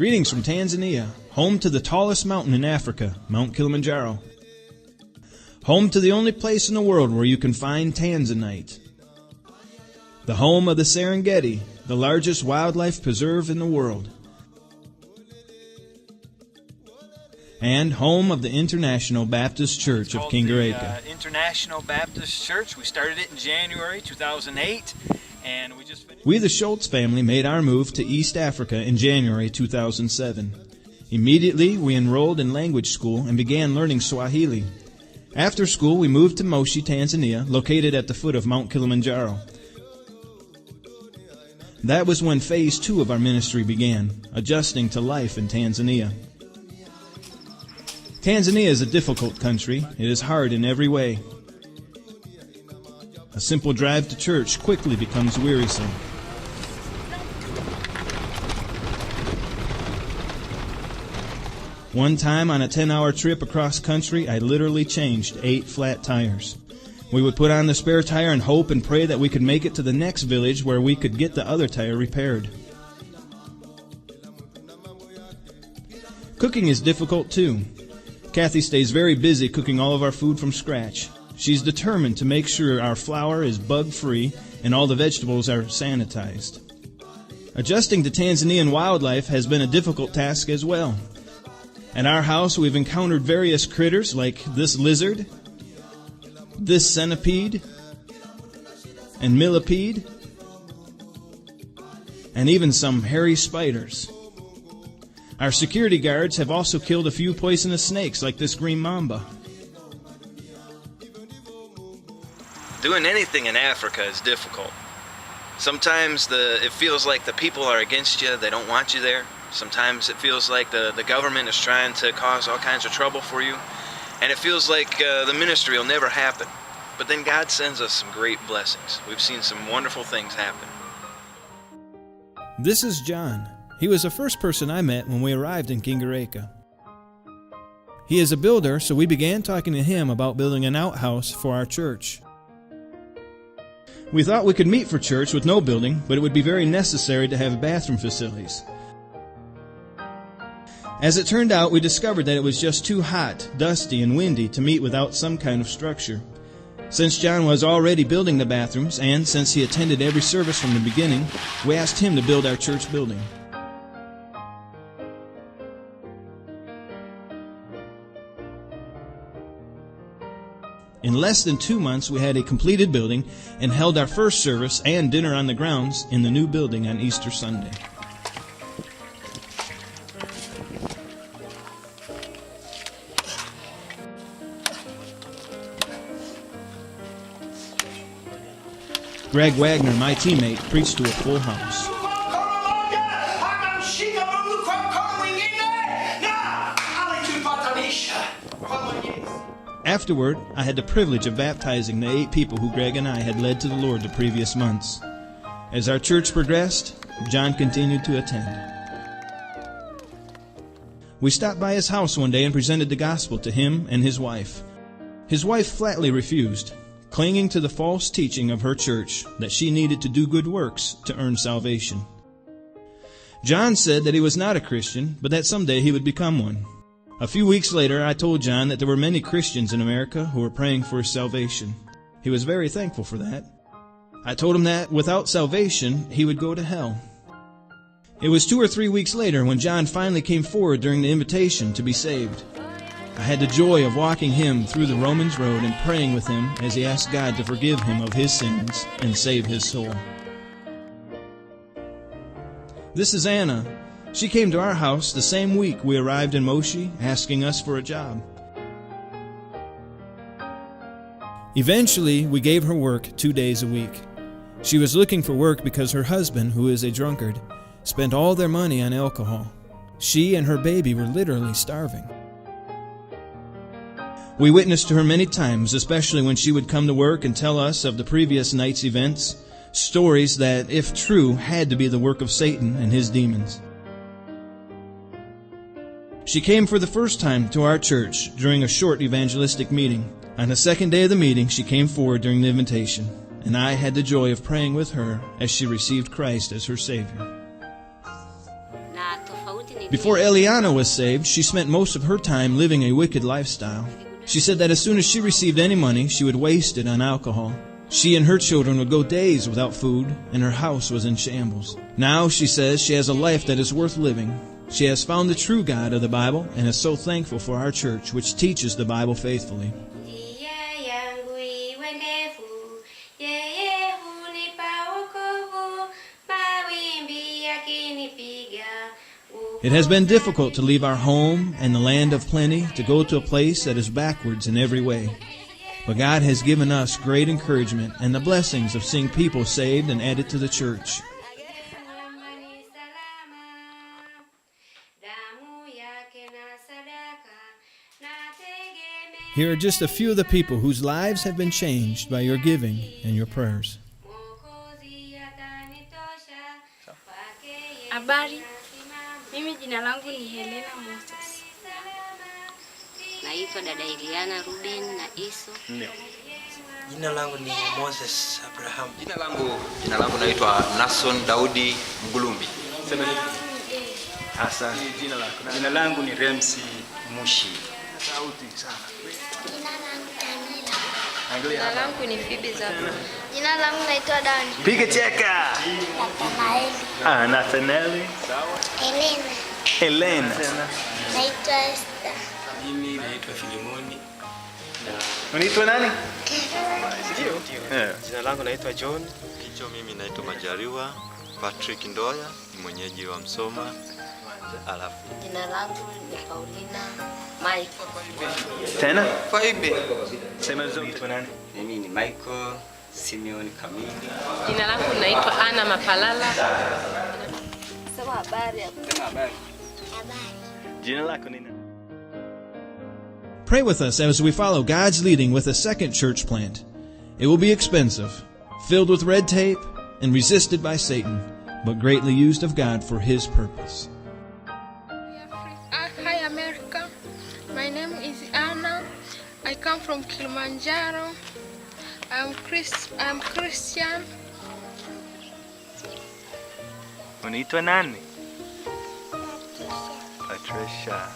Greetings from Tanzania, home to the tallest mountain in Africa, Mount Kilimanjaro. Home to the only place in the world where you can find Tanzanite. The home of the Serengeti, the largest wildlife preserve in the world. And home of the International Baptist Church of Kingareka. International Baptist Church. We started it in January 2008. And we, the Schultz family, made our move to East Africa in January 2007. Immediately, we enrolled in language school and began learning Swahili. After school, we moved to Moshi, Tanzania, located at the foot of Mount Kilimanjaro. That was when Phase 2 of our ministry began, adjusting to life in Tanzania. Tanzania is a difficult country. It is hard in every way. A simple drive to church quickly becomes wearisome. One time on a 10-hour trip across country, I literally changed 8 flat tires. We would put on the spare tire and hope and pray that we could make it to the next village where we could get the other tire repaired. Cooking is difficult too. Kathy stays very busy cooking all of our food from scratch. She's determined to make sure our flour is bug-free and all the vegetables are sanitized. Adjusting to Tanzanian wildlife has been a difficult task as well. At our house, we've encountered various critters like this lizard, this centipede, and millipede, and even some hairy spiders. Our security guards have also killed a few poisonous snakes like this green mamba. Doing anything in Africa is difficult. Sometimes it feels like the people are against you, they don't want you there. Sometimes it feels like the government is trying to cause all kinds of trouble for you. And it feels like the ministry will never happen. But then God sends us some great blessings. We've seen some wonderful things happen. This is John. He was the first person I met when we arrived in Kingareka. He is a builder, so we began talking to him about building an outhouse for our church. We thought we could meet for church with no building, but it would be very necessary to have bathroom facilities. As it turned out, we discovered that it was just too hot, dusty, and windy to meet without some kind of structure. Since John was already building the bathrooms, and since he attended every service from the beginning, we asked him to build our church building. In less than 2 months, we had a completed building and held our first service and dinner on the grounds in the new building on Easter Sunday. Greg Wagner, my teammate, preached to a full house. Afterward, I had the privilege of baptizing the 8 people who Greg and I had led to the Lord the previous months. As our church progressed, John continued to attend. We stopped by his house one day and presented the gospel to him and his wife. His wife flatly refused, clinging to the false teaching of her church that she needed to do good works to earn salvation. John said that he was not a Christian, but that someday he would become one. A few weeks later, I told John that there were many Christians in America who were praying for his salvation. He was very thankful for that. I told him that without salvation, he would go to hell. It was 2 or 3 weeks later when John finally came forward during the invitation to be saved. I had the joy of walking him through the Romans Road and praying with him as he asked God to forgive him of his sins and save his soul. This is Anna. She came to our house the same week we arrived in Moshi, asking us for a job. Eventually, we gave her work 2 days a week. She was looking for work because her husband, who is a drunkard, spent all their money on alcohol. She and her baby were literally starving. We witnessed to her many times, especially when she would come to work and tell us of the previous night's events, stories that, if true, had to be the work of Satan and his demons. She came for the first time to our church during a short evangelistic meeting. On the second day of the meeting, she came forward during the invitation, and I had the joy of praying with her as she received Christ as her Savior. Before Eliana was saved, she spent most of her time living a wicked lifestyle. She said that as soon as she received any money, she would waste it on alcohol. She and her children would go days without food, and her house was in shambles. Now, she says, she has a life that is worth living. She has found the true God of the Bible and is so thankful for our church, which teaches the Bible faithfully. It has been difficult to leave our home and the land of plenty to go to a place that is backwards in every way. But God has given us great encouragement and the blessings of seeing people saved and added to the church. Here are just a few of the people whose lives have been changed by your giving and your prayers. Habari, mimi jina langu ni Helena Moses. Naitwa dada Eliana Ruben na Iso. Jina langu ni Moses Abraham. Jina langu naitwa Nason Daudi Mgulumbi. Sema hivi. Asa jina lako. Jina langu ni Remsi Mushi. Sauti sana. Jina langu ni Phoebe Zapa. Jina langu naitwa Dani. Piga cheka. Nathanaeli. Nathanaeli. Helena. Naitwa Esther. Mimi naitwa Filimoni. Unaitwa nani? Jina langu naitwa John. Mimi naitwa Majaliwa Patrick Ndoya, ni mwenyeji wa Msoma. Alafu Jina langu ni Paulina Michael. Tena? Faibe. Sema zote nani? Mimi ni Michael Simeon Kamili. Jina langu naitwa Ana Mapalala. Sema habari. Jina lako ni nani? Pray with us as we follow God's leading with a second church plant. It will be expensive, filled with red tape, and resisted by Satan, but greatly used of God for His purpose. Hi America, my name is Anna. I come from Kilimanjaro. I'm Christian. Unaitwa nani? Patricia.